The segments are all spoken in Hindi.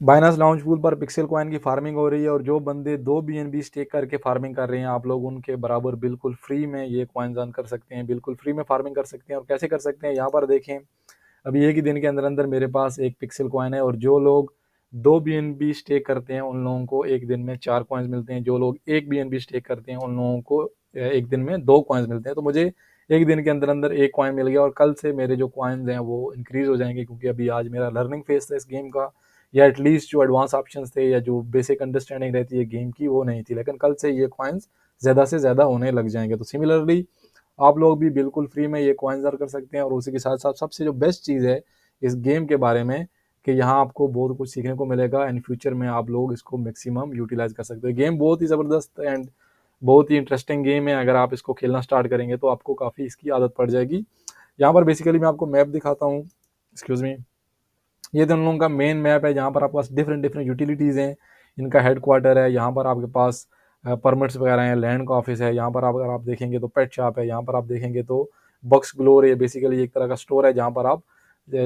बाइनांस लाउंज पूल पर पिक्सेल कॉइन की फार्मिंग हो रही है और जो बंदे 2 BNB स्टेक करके फार्मिंग कर रहे हैं आप लोग उनके बराबर बिल्कुल फ्री में ये कॉइन्स अर्न कर सकते हैं, बिल्कुल फ्री में फार्मिंग कर सकते हैं। और कैसे कर सकते हैं यहाँ पर देखें, अभी एक ही दिन के अंदर अंदर मेरे पास एक पिक्सल कॉइन है और जो लोग 2 BNB स्टेक करते हैं उन लोगों को एक दिन में 4 कॉइन्स मिलते हैं, जो लोग 1 BNB स्टेक करते हैं उन लोगों को एक दिन में 2 कॉइन्स मिलते हैं। तो मुझे एक दिन के अंदर अंदर एक कॉइन मिल गया और कल से मेरे जो कॉइन्स हैं वो इंक्रीज हो जाएंगे, क्योंकि अभी आज मेरा लर्निंग फेज था इस गेम का, या एटलीस्ट जो एडवांस ऑप्शंस थे या जो बेसिक अंडरस्टैंडिंग रहती है गेम की वो नहीं थी, लेकिन कल से ये कॉइन्स ज़्यादा से ज़्यादा होने लग जाएंगे। तो सिमिलरली आप लोग भी बिल्कुल फ्री में ये कॉइन्स अर्न कर सकते हैं। और उसी के साथ साथ सबसे जो बेस्ट चीज़ है इस गेम के बारे में कि यहाँ आपको बहुत कुछ सीखने को मिलेगा एंड फ्यूचर में आप लोग इसको मैक्सिमम यूटिलाइज कर सकते हैं। गेम बहुत ही ज़बरदस्त एंड बहुत ही इंटरेस्टिंग गेम है। अगर आप इसको खेलना स्टार्ट करेंगे तो आपको काफ़ी इसकी आदत पड़ जाएगी। यहाँ पर बेसिकली मैं आपको मैप दिखाता हूँ, एक्सक्यूज मी। ये तो उन लोगों का मेन मैप है जहाँ पर आपके पास डिफरेंट डिफरेंट यूटिलिटीज़ हैं, इनका हेड क्वार्टर है। यहाँ पर आपके पास परमिट्स वगैरह हैं, लैंड का ऑफिस है। यहाँ पर आप अगर आप देखेंगे तो पेट शॉप है। यहाँ पर आप देखेंगे तो बक्स ग्लोर, ये बेसिकली एक तरह का स्टोर है जहाँ पर आप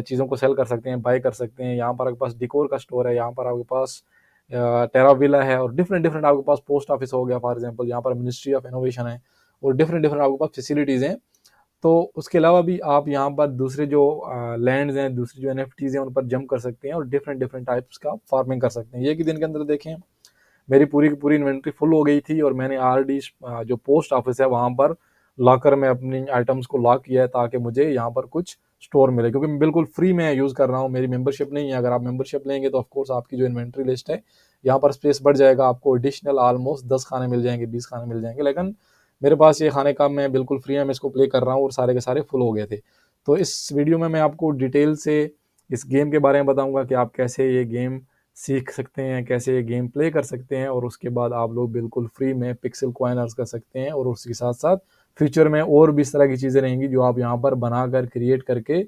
चीज़ों को सेल कर सकते हैं, बाय कर सकते हैं। यहाँ पर आपके पास डिकोर का स्टोर है, यहाँ पर आपके पास टेराविला है और डिफरेंट डिफरेंट आपके पास पोस्ट ऑफिस हो गया फॉर एग्जाम्पल, यहाँ पर मिनिस्ट्री ऑफ इनोवेशन है और डिफरेंट डिफरेंट आपके पास फैसिलिटीज़ हैं। तो उसके अलावा भी आप यहाँ पर दूसरे जो लैंड्स हैं, दूसरी जो एनएफटीज हैं उन पर जंप कर सकते हैं और डिफरेंट डिफरेंट टाइप्स का फार्मिंग कर सकते हैं। ये कि दिन के अंदर देखें मेरी पूरी की पूरी इन्वेंट्री फुल हो गई थी और मैंने आरडी जो पोस्ट ऑफिस है वहाँ पर लॉकर में अपनी आइटम्स को लॉक किया है ताकि मुझे यहाँ पर कुछ स्टोर मिले, क्योंकि मैं बिल्कुल फ्री में यूज़ कर रहा हूँ, मेरी मेंबरशिप नहीं है। अगर आप मेंबरशिप लेंगे तो ऑफकोर्स आपकी जो इन्वेंट्री लिस्ट है यहाँ पर स्पेस बढ़ जाएगा, आपको एडिशनल ऑलमोस्ट 10 खाने मिल जाएंगे, 20 खाने मिल जाएंगे। लेकिन मेरे पास ये खाने का मैं बिल्कुल फ्री है, मैं इसको प्ले कर रहा हूँ और सारे के सारे फुल हो गए थे। तो इस वीडियो में मैं आपको डिटेल से इस गेम के बारे में बताऊंगा कि आप कैसे ये गेम सीख सकते हैं, कैसे ये गेम प्ले कर सकते हैं और उसके बाद आप लोग बिल्कुल फ्री में पिक्सल कॉइन अर्न कर सकते हैं। और उसके साथ साथ फ्यूचर में और भी इस तरह की चीज़ें रहेंगी जो आप यहाँ पर बनाकर क्रिएट करके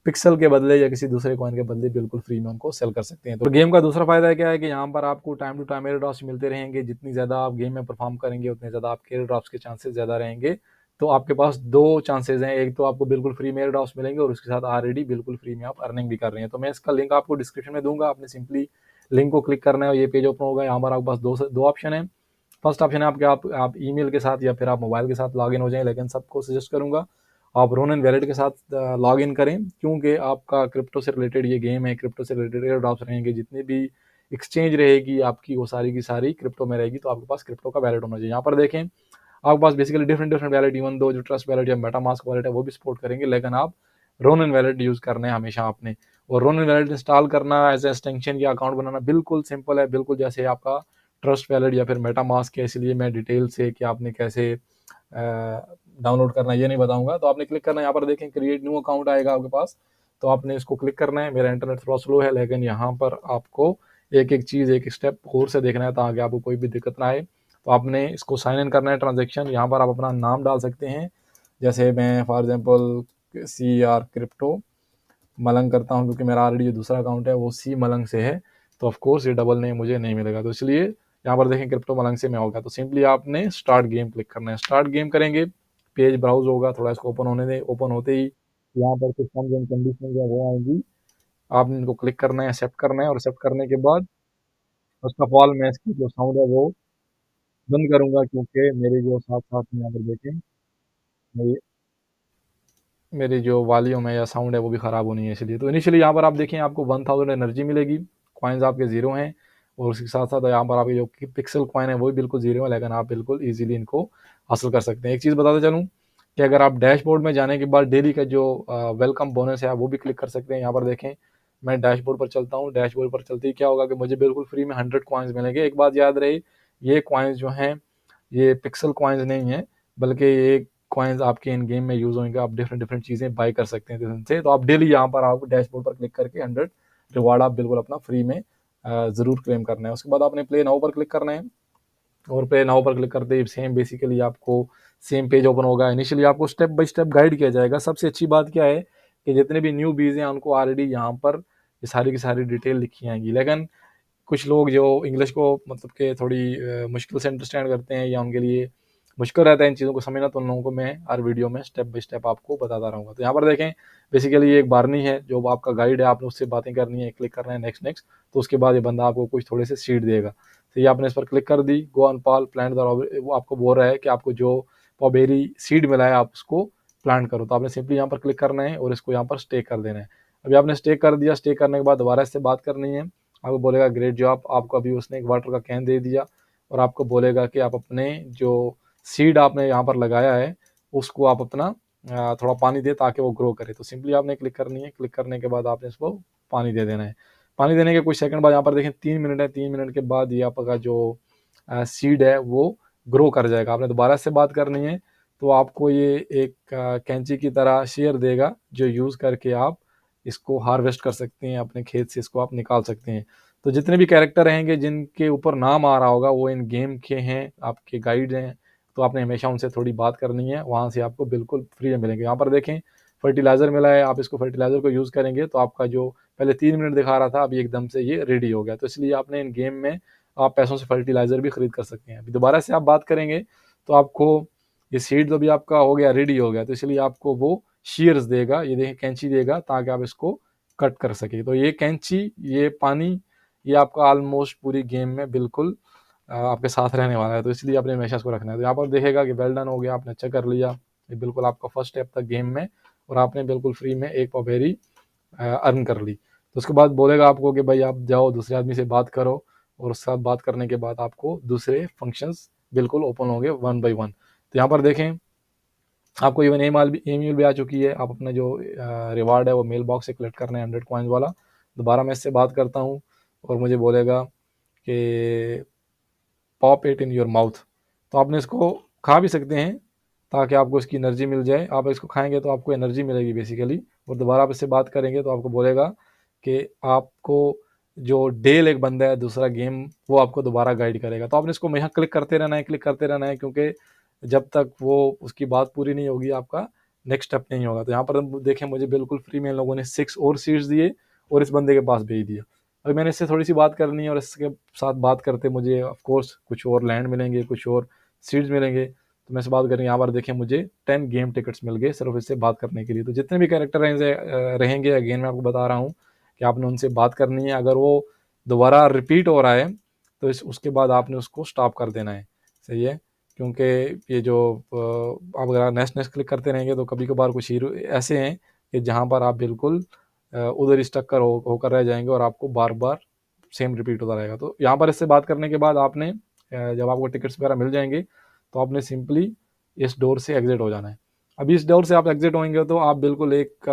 पिक्सल के बदले या किसी दूसरे कॉइन के बदले बिल्कुल फ्री में उनको सेल कर सकते हैं। तो गेम का दूसरा फायदा क्या है कि यहाँ पर आपको time to time air drops मिलते रहेंगे। जितनी ज़्यादा आप गेम में परफॉर्म करेंगे उतने ज़्यादा आपके एयर ड्रॉप्स के चांसेस ज़्यादा रहेंगे। तो आपके पास दो चांसेस हैं, एक तो आपको बिल्कुल फ्री में एयर ड्रॉप्स मिलेंगे और उसके साथ ऑलरेडी बिल्कुल फ्री में आप अर्निंग भी कर रहे हैं। तो मैं इसका लिंक आपको डिस्क्रिप्शन में दूंगा, आपने सिंपली लिंक को क्लिक करना है और ये पेज ओपन होगा। यहाँ पर आपके पास दो ऑप्शन है। फर्स्ट ऑप्शन है आपके आप ईमेल के साथ या फिर आप मोबाइल के साथ लॉगिन हो जाएं, लेकिन सबको सजेस्ट करूंगा आप रोनन वैलेट के साथ लॉगिन करें, क्योंकि आपका क्रिप्टो से रिलेटेड ये गेम है, क्रिप्टो से रिलेटेड एयर ड्रॉप्स रहेंगे, जितनी भी एक्सचेंज रहेगी आपकी वो सारी की सारी क्रिप्टो में रहेगी। तो आपके पास क्रिप्टो का वैलेट होना चाहिए। यहाँ पर देखें आपके पास basically different different wallet, even though जो ट्रस्ट वैलेट या मेटामास्क वैलेट है वो भी सपोर्ट करेंगे, लेकिन आप रोनन वैलेट यूज़ करना है हमेशा आपने। और रोनन वैलेट इंस्टॉल करना एज ए एक्सटेंशन या अकाउंट बनाना बिल्कुल सिंपल है, बिल्कुल जैसे आपका ट्रस्ट वैलेट या फिर मेटामास्क है। इसलिए मैं डिटेल से कि आपने कैसे डाउनलोड करना है ये नहीं बताऊंगा। तो आपने क्लिक करना है, यहाँ पर देखें क्रिएट न्यू अकाउंट आएगा आपके पास, तो आपने इसको क्लिक करना है। मेरा इंटरनेट थोड़ा स्लो है, लेकिन यहाँ पर आपको एक एक चीज़ एक स्टेप और से देखना है ताकि आपको कोई भी दिक्कत ना आए। तो आपने इसको साइन इन करना है ट्रांजेक्शन। यहाँ पर आप अपना नाम डाल सकते हैं, जैसे मैं फॉर एग्जांपल CR क्रिप्टो मलंग करता हूँ, क्योंकि मेरा ऑलरेडी जो दूसरा अकाउंट है वो सी मलंग से है। तो ऑफकोर्स ये डबल नेम मुझे नहीं मिलेगा, तो इसलिए यहाँ पर देखें क्रिप्टो मलंग से मैं होगा। तो सिंपली आपने स्टार्ट गेम क्लिक करना है। स्टार्ट गेम करेंगे, पेज ब्राउज होगा, थोड़ा इसको ओपन होने दें। ओपन होते ही यहाँ पर कुछ टर्म्स एंड कंडीशन है वो आएंगी, आपने इनको क्लिक करना है, एक्सेप्ट करना है। और एक्सेप्ट करने के बाद फर्स्ट ऑफ ऑल मैं इसकी जो साउंड है वो बंद करूंगा, क्योंकि मेरे जो साथ साथ में यहाँ पर देखें मेरी मेरी जो वॉल्यूम है या साउंड है वो भी ख़राब होनी है इसलिए। तो इनिशियली यहाँ पर आप देखें आपको 1000 एनर्जी मिलेगी, कॉइन्स आपके ज़ीरो हैं। और उसके साथ साथ यहाँ पर आपके जो पिक्सल कॉइन है वो भी बिल्कुल ज़ीरो है, लेकिन आप बिल्कुल ईजिली इनको हासिल कर सकते हैं। एक चीज़ बताते चलूँ कि अगर आप डैशबोर्ड में जाने के बाद डेली का जो वेलकम बोनस है वो भी क्लिक कर सकते हैं। यहाँ पर देखें मैं डैशबोर्ड पर चलता हूँ, डैशबोर्ड पर चलते ही क्या होगा कि मुझे बिल्कुल फ्री में 100 कॉइन्स मिलेंगे। एक बात याद रहे, ये कॉइन्स जो हैं ये पिक्सल कॉइन्स नहीं है, बल्कि ये कॉइन्स आपके इन गेम में यूज़ होंगे। आप डिफरेंट डिफरेंट चीज़ें बाय कर सकते हैं इनसे। तो आप डेली यहाँ पर आप डैशबोर्ड पर क्लिक करके 100 रिवार्ड आप बिल्कुल अपना फ्री में ज़रूर क्लेम करना है। उसके बाद आपने प्ले नाउ पर क्लिक करना है और प्ले नाउ पर क्लिक करते ही सेम बेसिकली आपको सेम पेज ओपन होगा। इनिशियली आपको स्टेप बाय स्टेप गाइड किया जाएगा। सबसे अच्छी बात क्या है कि जितने भी न्यू बीज हैं उनको ऑलरेडी यहाँ पर ये सारी की सारी डिटेल लिखी आएंगी, लेकिन कुछ लोग जो इंग्लिश को मतलब कि थोड़ी मुश्किल से अंडरस्टैंड करते हैं या उनके लिए मुश्किल रहता है इन चीज़ों को समझना, तो उन लोगों को मैं हर वीडियो में स्टेप बाय स्टेप आपको बताता रहूँगा। तो यहाँ पर देखें बेसिकली ये एक बारनी है, जो आपका गाइड है, आपने उससे बातें करनी है, क्लिक करना है नेक्स्ट नेक्स्ट, तो उसके बाद ये बंदा आपको कुछ थोड़े से सीड देगा। तो ये आपने इस पर क्लिक कर दी, गो ऑन पाल प्लांट द, वो आपको बोल रहा है कि आपको जो पॉबेरी सीड मिला है आप उसको प्लांट करो। तो आपने सिंपली यहाँ पर क्लिक करना है और इसको यहाँ पर स्टेक कर देना है। अभी आपने स्टेक कर दिया, स्टेक करने के बाद दोबारा इससे बात करनी है, आपको बोलेगा ग्रेट जॉब, आपको अभी उसने एक वाटर का कैन दे दिया और आपको बोलेगा कि आप अपने जो सीड आपने यहाँ पर लगाया है उसको आप अपना थोड़ा पानी दे ताकि वो ग्रो करे। तो सिंपली आपने क्लिक करनी है, क्लिक करने के बाद आपने इसको पानी दे देना है। पानी देने के कुछ सेकंड बाद यहाँ पर देखें 3 मिनट है, 3 मिनट के बाद ये आपका जो सीड है वो ग्रो कर जाएगा। आपने दोबारा से बात करनी है, तो आपको ये एक कैंची की तरह शेयर देगा जो यूज़ करके आप इसको हार्वेस्ट कर सकते हैं, अपने खेत से इसको आप निकाल सकते हैं। तो जितने भी कैरेक्टर रहेंगे जिनके ऊपर नाम आ रहा होगा वो इन गेम के हैं, आपके गाइड हैं, तो आपने हमेशा उनसे थोड़ी बात करनी है, वहाँ से आपको बिल्कुल फ्री में मिलेंगे। यहाँ पर देखें फर्टिलाइज़र मिला है, आप इसको फर्टिलाइज़र को यूज़ करेंगे तो आपका जो पहले 3 मिनट दिखा रहा था अभी एकदम से ये रेडी हो गया। तो इसलिए आपने इन गेम में आप पैसों से फर्टिलाइज़र भी खरीद कर सकते हैं। अभी दोबारा से आप बात करेंगे तो आपको ये सीड तो भी आपका हो गया, रेडी हो गया, तो इसलिए आपको वो शीयर्स देगा, ये देखें कैंची देगा ताकि आप इसको कट कर सके। तो ये कैंची, ये पानी, ये आपका ऑलमोस्ट पूरी गेम में बिल्कुल आपके साथ रहने वाला है, तो इसलिए आपने हमेशा इसको रखना है। तो यहाँ पर देखेगा कि वेल डन हो गया, आपने अच्छा कर लिया, ये बिल्कुल आपका फर्स्ट स्टेप था गेम में और आपने बिल्कुल फ्री में एक पॉबेरी अर्न कर ली। तो उसके बाद बोलेगा आपको कि भाई आप जाओ दूसरे आदमी से बात करो और उसके साथ बात करने के बाद आपको दूसरे फंक्शंस बिल्कुल ओपन होंगे 1 बाय 1। तो यहाँ पर देखें आपको इवन ईमेल भी आ चुकी है, आप अपना जो रिवार्ड है वो मेल बॉक्स से कलेक्ट करना है 100 कॉइन्स वाला। दोबारा मैं इससे बात करता हूँ और मुझे बोलेगा कि pop it in your mouth, तो आपने इसको खा भी सकते हैं ताकि आपको इसकी एनर्जी मिल जाए। आप इसको खाएंगे तो आपको एनर्जी मिलेगी बेसिकली। और दोबारा आप इससे बात करेंगे तो आपको बोलेगा कि आपको जो डेल एक बंदा है दूसरा गेम, वो आपको दोबारा गाइड करेगा। तो आपने इसको हमेशा क्लिक करते रहना है, क्लिक करते रहना है, क्योंकि जब तक वो उसकी बात पूरी नहीं होगी आपका नेक्स्ट स्टेप नहीं होगा। तो यहाँ पर देखें मुझे बिल्कुल फ्री में इन लोगों ने 6 और सीड्स दिए और इस बंदे के पास भेज दिया। अभी मैंने इससे थोड़ी सी बात करनी है और इसके साथ बात करते मुझे ऑफ कोर्स कुछ और लैंड मिलेंगे, कुछ और सीड्स मिलेंगे। तो मैं इससे बात करेंगे, यहाँ पर देखें मुझे 10 गेम टिकट्स मिल गए सिर्फ इससे बात करने के लिए। तो जितने भी कैरेक्टर रहेंगे अगेन मैं आपको बता रहा हूँ कि आपने उनसे बात करनी है। अगर वो दोबारा रिपीट हो रहा है तो उसके बाद आपने उसको स्टॉप कर देना है, सही है। क्योंकि ये जो आप अगर नेक्स्ट नेक्स्ट क्लिक करते रहेंगे तो कभी कभार कुछ हीरो ऐसे हैं कि जहाँ पर आप बिल्कुल उधर स्टक होकर रह जाएंगे और आपको बार बार सेम रिपीट होता रहेगा। तो यहाँ पर इससे बात करने के बाद आपने जब आपको टिकट्स वगैरह मिल जाएंगे तो आपने सिंपली इस डोर से एग्जिट हो जाना है। अभी इस डोर से आप एग्जिट होंगे तो आप बिल्कुल एक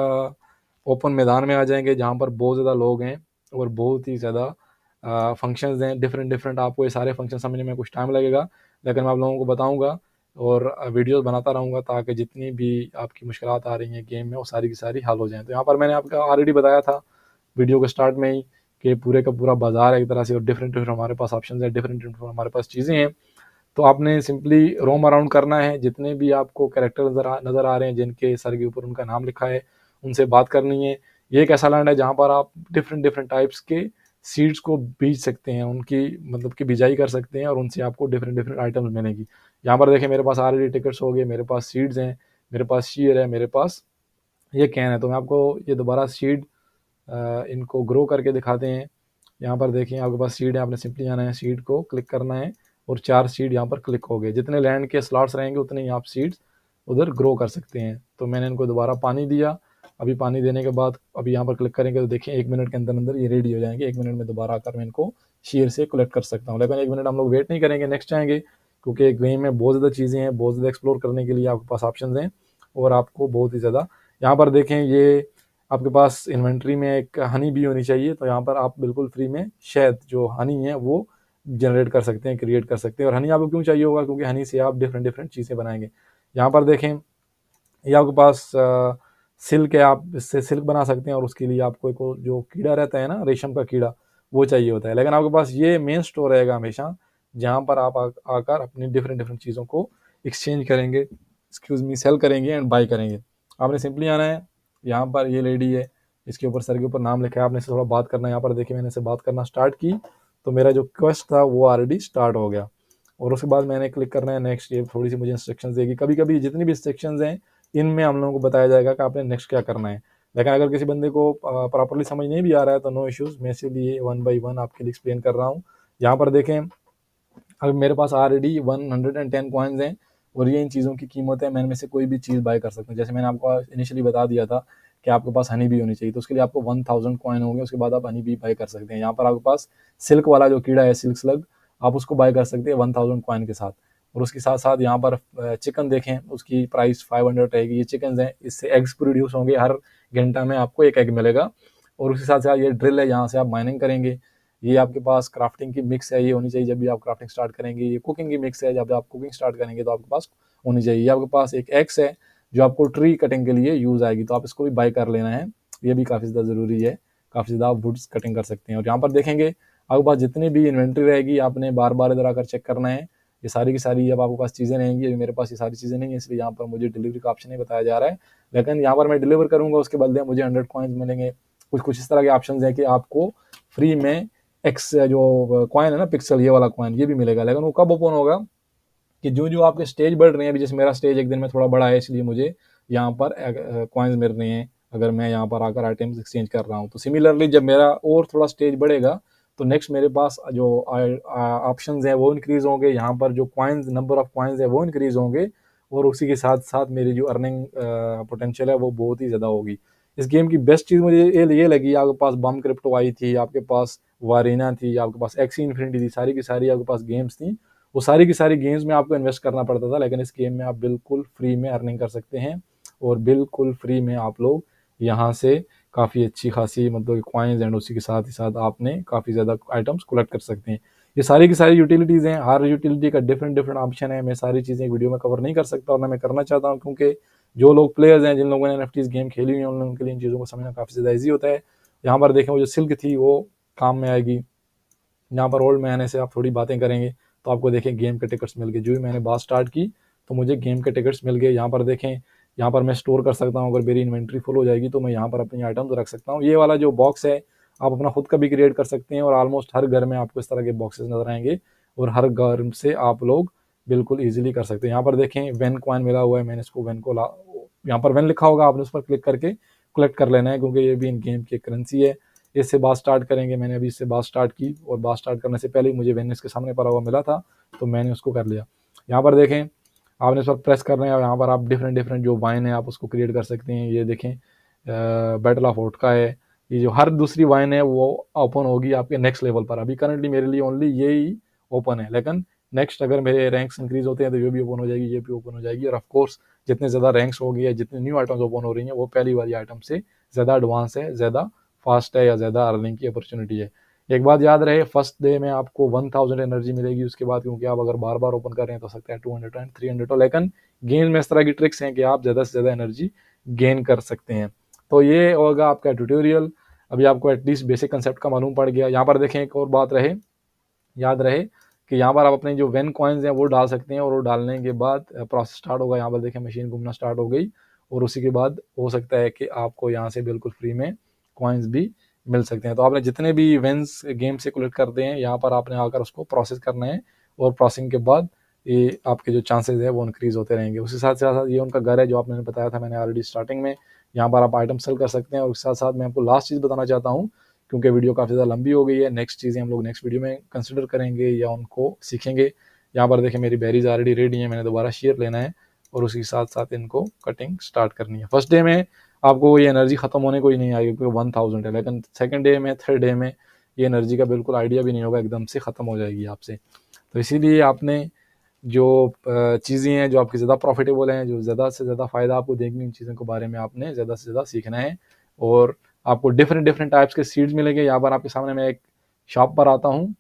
ओपन मैदान में आ जाएंगे जहाँ पर बहुत ज़्यादा लोग हैं और बहुत ही ज़्यादा फंक्शंस हैं डिफरेंट डिफरेंट। आपको ये सारे फंक्शन समझने में कुछ टाइम लगेगा, लेकिन मैं आप लोगों को बताऊंगा और वीडियोस बनाता रहूँगा ताकि जितनी भी आपकी मुश्किलात आ रही हैं गेम में वो सारी की सारी हल हो जाएँ। तो यहाँ पर मैंने आपका ऑलरेडी बताया था वीडियो के स्टार्ट में ही कि पूरे का पूरा बाजार है एक तरह से और डिफरेंट डिफरेंट हमारे पास ऑप्शन है, डिफरेंट डिफरेंट हमारे पास चीज़ें हैं। तो आपने सिंपली रोम अराउंड करना है, जितने भी आपको कैरेक्टर नज़र आ रहे हैं जिनके सर के ऊपर उनका नाम लिखा है उनसे बात करनी है। ये एक ऐसा लैंड है जहाँ पर आप डिफरेंट डिफरेंट टाइप्स के सीड्स को बीज सकते हैं, उनकी मतलब कि बिजाई कर सकते हैं और उनसे आपको डिफरेंट डिफरेंट आइटम्स मिलेंगी। यहाँ पर देखें मेरे पास ऑलरेडी टिकट्स हो गए, मेरे पास सीड्स हैं, मेरे पास शीयर है, मेरे पास ये कैन है। तो मैं आपको ये दोबारा सीड इनको ग्रो करके दिखाते हैं। यहाँ पर देखिए आपके पास सीड है, आपने सिंपली आना है, सीड को क्लिक करना है और 4 सीड यहाँ पर क्लिक हो गए। जितने लैंड के स्लॉट्स रहेंगे उतने ही आप सीड्स उधर ग्रो कर सकते हैं। तो मैंने इनको दोबारा पानी दिया। अभी पानी देने के बाद अभी यहाँ पर क्लिक करेंगे तो देखिए 1 मिनट के अंदर अंदर ये रेडी हो जाएंगे। 1 मिनट में दोबारा आकर मैं इनको शेयर से कलेक्ट कर सकता हूँ, लेकिन 1 मिनट हम लोग वेट नहीं करेंगे, नेक्स्ट जाएंगे, क्योंकि गेम में बहुत ज़्यादा चीज़ें हैं, बहुत ज़्यादा एक्सप्लोर करने के लिए आपके पास ऑप्शन हैं और आपको बहुत ही ज़्यादा यहाँ पर देखें ये आपके पास इन्वेंट्री में एक हनी भी होनी चाहिए। तो यहाँ पर आप बिल्कुल फ्री में शहद जो हनी है वो जनरेट कर सकते हैं, क्रिएट कर सकते हैं। और हनी आपको क्यों चाहिए होगा, क्योंकि हनी से आप डिफरेंट डिफरेंट चीज़ें बनाएंगे। यहाँ पर देखें ये आपके पास सिल्क है, आप इससे सिल्क बना सकते हैं और उसके लिए आपको एक जो कीड़ा रहता है ना, रेशम का कीड़ा, वो चाहिए होता है। लेकिन आपके पास ये मेन स्टोर रहेगा हमेशा जहाँ पर आप आकर अपनी डिफरेंट डिफरेंट चीज़ों को एक्सचेंज करेंगे, एक्सक्यूज़ मी, सेल करेंगे एंड बाई करेंगे। आपने सिंपली आना है, यहाँ पर ये लेडी है, इसके ऊपर सर के ऊपर नाम लिखा है, आपने इससे थोड़ा बात करना है। यहाँ पर देखिए मैंने इससे बात करना स्टार्ट की तो मेरा जो क्वेस्ट था वो ऑलरेडी स्टार्ट हो गया। और उसके बाद मैंने क्लिक करना है नेक्स्ट। ये थोड़ी सी मुझे इंस्ट्रक्शंस देगी। कभी कभी जितनी भी इंस्ट्रक्शंस हैं इनमें हम लोगों को बताया जाएगा कि आपने नेक्स्ट क्या करना है। लेकिन अगर किसी बंदे को प्रॉपरली समझ नहीं भी आ रहा है तो नो इश्यूज़, मैं इसीलिए 1 बाय 1 आपके लिए एक्सप्लेन कर रहा हूँ। यहाँ पर देखें, अब मेरे पास ऑलरेडी 110 कॉइन्स हैं और ये इन चीज़ों की कीमत है। मैं इनमें से कोई भी चीज़ बाय कर सकता हूँ। जैसे मैंने आपको इनिशियली बता दिया था कि आपके पास हनी बी होनी चाहिए, तो उसके लिए आपको 1000 कॉइन होंगे, उसके बाद आप हनी बी बाय कर सकते हैं। यहाँ पर आपके पास सिल्क वाला जो कीड़ा है, सिल्क स्लग, आप उसको बाय कर सकते हैं 1000 कॉइन के साथ। और उसके साथ साथ यहाँ पर चिकन देखें, उसकी प्राइस 500 रहेगी। ये चिकन हैं, इससे एग्स प्रोड्यूस होंगे, हर घंटा में आपको एक एग मिलेगा। और उसके साथ साथ ये ड्रिल है, यहाँ से आप माइनिंग करेंगे। ये आपके पास क्राफ्टिंग की मिक्स है, ये होनी चाहिए जब भी आप क्राफ्टिंग स्टार्ट करेंगे। ये कुकिंग की मिक्स है, जब आप कुकिंग स्टार्ट करेंगे तो आपके पास होनी चाहिए। ये आपके पास एक एक्स है जो आपको ट्री कटिंग के लिए यूज़ आएगी, तो आप इसको भी बाय कर लेना है। ये भी काफ़ी ज़्यादा ज़रूरी है, काफ़ी ज़्यादा आप वुड्स कटिंग कर सकते हैं। और यहाँ पर देखेंगे आपके पास जितनी भी इन्वेंट्री रहेगी आपने बार बार इधर आकर चेक करना है। ये सारी की सारी अब आपके पास चीज़ें रहेंगी। अभी मेरे पास ये सारी चीज़ें नहीं है, इसलिए यहाँ पर मुझे डिलीवरी का ऑप्शन नहीं बताया जा रहा है। लेकिन यहाँ पर मैं डिलीवर करूँगा, उसके बदले मुझे 100 कॉइन्स मिलेंगे। कुछ इस तरह के ऑप्शन है कि आपको फ्री में एक्स जो कॉइन है ना, पिक्सल, ये वाला कॉइन, ये भी मिलेगा। लेकिन वो कब ओपन होगा कि जो जो आपके स्टेज बढ़ रहे हैं। अभी जैसे मेरा स्टेज एक दिन में थोड़ा बड़ा है, इसलिए मुझे यहाँ पर कॉइन्स मिल रहे हैं अगर मैं यहाँ पर आकर आइटम्स एक्सचेंज कर रहा हूँ। तो सिमिलरली जब मेरा और थोड़ा स्टेज बढ़ेगा तो नेक्स्ट मेरे पास जो ऑप्शंस हैं वो इंक्रीज होंगे, यहाँ पर जो कॉइन्स, नंबर ऑफ कॉइन्स है वो इंक्रीज होंगे। और उसी के साथ साथ मेरी जो अर्निंग पोटेंशियल है वो बहुत ही ज़्यादा होगी। इस गेम की बेस्ट चीज़ मुझे ये लगी, आपके पास बम क्रिप्टो आई थी, आपके पास वारीना थी, आपके पास एक्सी इन्फिनिटी थी, सारी की सारी आपके पास गेम्स थी। वो सारी की सारी गेम्स में आपको इन्वेस्ट करना पड़ता था, लेकिन इस गेम में आप बिल्कुल फ्री में अर्निंग कर सकते हैं। और बिल्कुल फ्री में आप लोग यहाँ से काफ़ी अच्छी खासी मतलब कॉइन्स एंड उसी के साथ ही साथ आपने काफ़ी ज़्यादा आइटम्स कलेक्ट कर सकते हैं। ये सारी की सारी यूटिलिटीज़ हैं, हर यूटिलिटी का डिफरेंट डिफरेंट ऑप्शन है। मैं सारी चीज़ें एक वीडियो में कवर नहीं कर सकता और ना मैं करना चाहता हूँ, क्योंकि जो लोग प्लेयर्स हैं, जिन लोगों ने एनएफटीज गेम खेली हुई है, उन लोगों के लिए इन चीज़ों को समझना काफ़ी ज़्यादा ईजी होता है। यहाँ पर देखें, वो जो सिल्क थी वो काम में आएगी। यहाँ पर ओल्ड में आने से आप थोड़ी बातें करेंगे तो आपको देखें गेम के टिकट्स मिल गए। जो ही मैंने बात स्टार्ट की तो मुझे गेम के टिकट्स मिल गए। यहाँ पर देखें, यहाँ पर मैं स्टोर कर सकता हूँ। अगर मेरी इन्वेंट्री फुल हो जाएगी तो मैं यहाँ पर अपनी आइटम्स रख सकता हूँ। ये वाला जो बॉक्स है आप अपना खुद का भी क्रिएट कर सकते हैं, और ऑलमोस्ट हर घर में आपको इस तरह के बॉक्सेस नजर आएंगे और हर घर से आप लोग बिल्कुल ईजिली कर सकते हैं। यहाँ पर देखें वेन कॉइन मिला हुआ है, मैंने इसको वेन को यहाँ पर वेन लिखा होगा, आपने उस पर क्लिक करके कलेक्ट कर लेना है, क्योंकि ये भी इन गेम की करेंसी है। इससे बात स्टार्ट करेंगे। मैंने अभी इससे बात स्टार्ट की और बात स्टार्ट करने से पहले ही मुझे वेनिस के सामने पड़ा हुआ मिला था, तो मैंने उसको कर लिया। यहाँ पर देखें, आपने इस पर प्रेस करना है और यहाँ पर आप डिफरेंट डिफरेंट जो वाइन है आप उसको क्रिएट कर सकते हैं। ये देखें बैटल ऑफ वोडका है। ये जो हर दूसरी वाइन है वो ओपन होगी आपके नेक्स्ट लेवल पर। अभी करंटली मेरे लिए ओनली ये ही ओपन है, लेकिन नेक्स्ट अगर मेरे रैंक्स इंक्रीज होते हैं तो ये भी ओपन हो जाएगी, ये भी ओपन हो जाएगी। और ऑफकोर्स जितने ज़्यादा रैंक्स होगी या जितनी न्यू आइटम्स ओपन हो रही हैं वो पहली वाली आइटम से ज़्यादा एडवांस है, ज़्यादा फास्ट है या ज़्यादा अर्निंग की अपॉर्चुनिटी है। एक बात याद रहे, फर्स्ट डे में आपको 1000 एनर्जी मिलेगी। उसके बाद क्योंकि आप अगर बार बार ओपन कर रहे हैं तो सकता है 200 एंड 300 हो, लेकिन गेम में इस तरह की ट्रिक्स हैं कि आप ज़्यादा से ज़्यादा एनर्जी गेन कर सकते हैं। तो ये होगा आपका ट्यूटोरियल। अभी आपको एटलीस्ट बेसिक कंसेप्ट का मालूम पड़ गया। यहाँ पर देखें, एक और बात रहे, याद रहे कि यहाँ पर आप अपने जो वेन कॉइन्स हैं वो डाल सकते हैं, और वो डालने के बाद प्रोसेस स्टार्ट होगा। यहाँ पर देखें मशीन घूमना स्टार्ट हो गई, और उसी के बाद हो सकता है कि आपको यहाँ से बिल्कुल फ्री में कॉइन्स भी मिल सकते हैं। तो आपने जितने भी वेन्स गेम से कलेक्ट करते हैं यहाँ पर आपने आकर उसको प्रोसेस करना है, और प्रोसेसिंग के बाद ये आपके जो चांसेस है वो इंक्रीज होते रहेंगे। उसके साथ साथ ये उनका घर है जो आपने बताया था मैंने ऑलरेडी स्टार्टिंग में। यहाँ पर आप आइटम सेल कर सकते हैं। और उसके साथ साथ मैं आपको लास्ट चीज़ बताना चाहता हूँ, क्योंकि वीडियो काफ़ी ज़्यादा लंबी हो गई है। नेक्स्ट चीज़ें हम लोग नेक्स्ट वीडियो में कंसिडर करेंगे या उनको सीखेंगे। यहाँ पर देखें मेरी बेरीज ऑलरेडी रेडी हैं, मैंने दोबारा शेयर लेना है और उसके साथ साथ इनको कटिंग स्टार्ट करनी है। फर्स्ट डे में आपको ये एनर्जी खत्म होने को ही नहीं आएगी क्योंकि 1000 है, लेकिन सेकंड डे में, थर्ड डे में ये एनर्जी का बिल्कुल आइडिया भी नहीं होगा, एकदम से ख़त्म हो जाएगी आपसे। तो इसीलिए आपने जो चीज़ें हैं जो आपकी ज़्यादा प्रॉफिटेबल हैं, जो ज़्यादा से ज़्यादा फ़ायदा आपको देंगी, इन चीज़ों के बारे में आपने ज़्यादा से ज़्यादा सीखना है। और आपको डिफरेंट डिफरेंट टाइप्स के सीड्स मिलेंगे। यहाँ पर आपके सामने मैं एक शॉप पर आता हूँ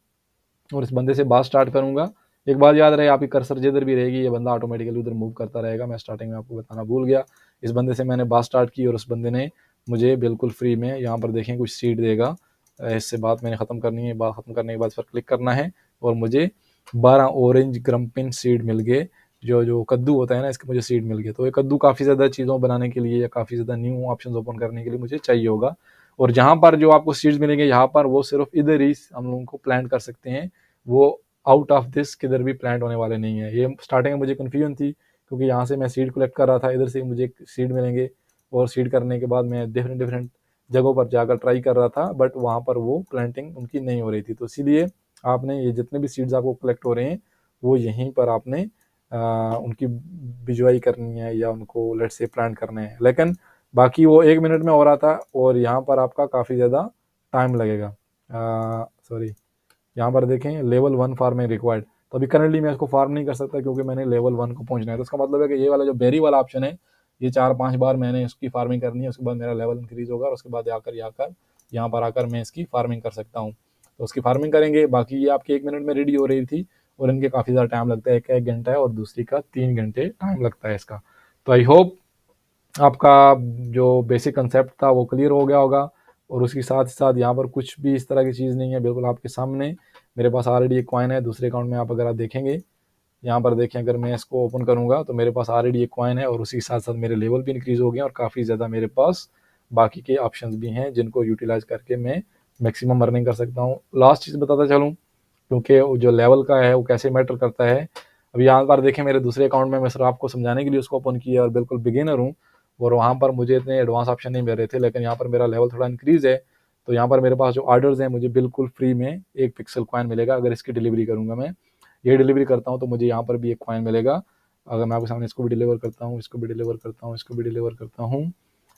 और इस बंदे से बात स्टार्ट करूँगा। एक बात याद रहे, आपकी कर्सर जिधर भी रहेगी ये बंदा ऑटोमेटिकली उधर मूव करता रहेगा। मैं स्टार्टिंग में आपको बताना भूल गया। इस बंदे से मैंने बात स्टार्ट की और उस बंदे ने मुझे बिल्कुल फ्री में यहाँ पर देखें कुछ सीड देगा। इससे बात मैंने ख़त्म करनी है। बात ख़त्म करने के बाद इस पर क्लिक करना है और मुझे 12 ऑरेंज ग्रम्पिन सीड मिल गए। जो जो कद्दू होता है ना, इसके मुझे सीड मिल गए। तो ये कद्दू काफ़ी ज़्यादा चीज़ों बनाने के लिए या काफ़ी ज़्यादा न्यू ऑप्शन ओपन करने के लिए मुझे चाहिए होगा। और जहाँ पर जो आपको सीड्स मिलेंगे यहाँ पर वो सिर्फ इधर ही हम लोगों को प्लांट कर सकते हैं। वो आउट ऑफ दिस किधर भी प्लांट होने वाले नहीं है। ये स्टार्टिंग में मुझे कन्फ्यूजन थी, क्योंकि यहाँ से मैं सीड कलेक्ट कर रहा था, इधर से मुझे सीड मिलेंगे, और सीड करने के बाद मैं डिफरेंट डिफरेंट जगहों पर जाकर ट्राई कर रहा था, बट वहाँ पर वो प्लांटिंग उनकी नहीं हो रही थी। तो इसीलिए आपने ये जितने भी सीड्स आपको कलेक्ट हो रहे हैं वो यहीं पर आपने उनकी बिजवाई करनी है या उनको लेट्स से प्लांट करने हैं। लेकिन बाकी वो 1 मिनट में हो रहा था, और यहाँ पर आपका काफ़ी ज़्यादा टाइम लगेगा। सॉरी, यहाँ पर देखें लेवल 1 फार्मिंग रिक्वायर्ड, तो अभी करंटली मैं इसको फार्म नहीं कर सकता क्योंकि मैंने लेवल 1 को पहुँचना है। तो इसका मतलब है कि ये वाला जो बेरी वाला ऑप्शन है, ये 4-5 बार मैंने इसकी फार्मिंग करनी है, उसके बाद मेरा लेवल इंक्रीज होगा, और उसके बाद आकर यहाँ पर आकर मैं इसकी फार्मिंग कर सकता हूँ। तो उसकी फार्मिंग करेंगे। बाकी ये आपकी 1 मिनट में रेडी हो रही थी, और इनके काफ़ी ज़्यादा टाइम लगता है, एक का 1 घंटा है और दूसरी का 3 घंटे टाइम लगता है इसका। तो आई होप आपका जो बेसिक कंसेप्ट था वो क्लियर हो गया होगा, और उसके साथ साथ यहाँ पर कुछ भी इस तरह की चीज़ नहीं है, बिल्कुल आपके सामने मेरे पास ऑलरेडी एक कॉइन है दूसरे अकाउंट में। आप अगर आप देखेंगे यहाँ पर देखें, अगर मैं इसको ओपन करूँगा तो मेरे पास ऑलरेडी एक कॉइन है, और उसी के साथ साथ मेरे लेवल भी इंक्रीज़ हो गए, और काफ़ी ज़्यादा मेरे पास बाकी के ऑप्शंस भी हैं जिनको यूटिलाइज करके मैं मैक्सिमम अर्निंग कर सकता हूँ। लास्ट चीज़ बताता चलूँ, क्योंकि जो लेवल का है वो कैसे मैटर करता है। अभी यहाँ पर देखें मेरे दूसरे अकाउंट में मैं सिर्फ आपको समझाने के लिए उसको ओपन किया, और बिल्कुल बिगिनर हूँ, और वहाँ पर मुझे इतने एडवांस ऑप्शन नहीं मिल रहे थे, लेकिन यहाँ पर मेरा लेवल थोड़ा इंक्रीज़ है। तो यहाँ पर मेरे पास जो ऑर्डर्स हैं, मुझे बिल्कुल फ्री में 1 पिक्सल कॉइन मिलेगा अगर इसकी डिलीवरी करूँगा। मैं ये डिलीवरी करता हूँ तो मुझे यहाँ पर भी 1 कॉइन मिलेगा। अगर मैं आपके सामने इसको भी डिलीवर करता हूँ, इसको भी डिलीवर करता हूँ, इसको भी डिलीवर करता हूँ,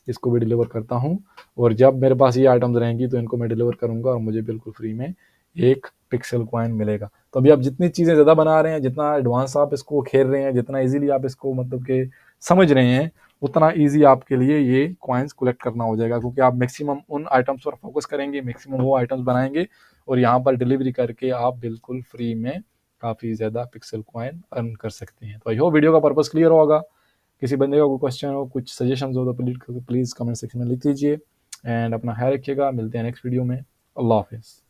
इसको भी डिलीवर करता हूँ, और जब मेरे पास ये आइटम्स रहेंगी तो इनको मैं डिलीवर करूँगा, और मुझे बिल्कुल फ्री में 1 पिक्सल कॉइन मिलेगा। तो अभी आप जितनी चीज़ें ज़्यादा बना रहे हैं, जितना एडवांस आप इसको खेल रहे हैं, जितना ईजिली आप इसको मतलब कि समझ रहे हैं, उतना ईजी आपके लिए ये कॉइन्स कलेक्ट करना हो जाएगा, क्योंकि आप मैक्सिमम उन आइटम्स पर फोकस करेंगे, मैक्सिमम वो आइटम्स बनाएंगे, और यहाँ पर डिलीवरी करके आप बिल्कुल फ्री में काफ़ी ज़्यादा पिक्सल कॉइन अर्न कर सकते हैं। तो आई होप वीडियो का पर्पस क्लियर होगा। किसी बंदे का कोई क्वेश्चन हो, कुछ सजेशन हो, तो प्लीज़ कमेंट सेक्शन में लिख दीजिए, एंड अपना ख्याल रखिएगा। मिलते हैं नेक्स्ट वीडियो में। अल्लाह हाफिज़।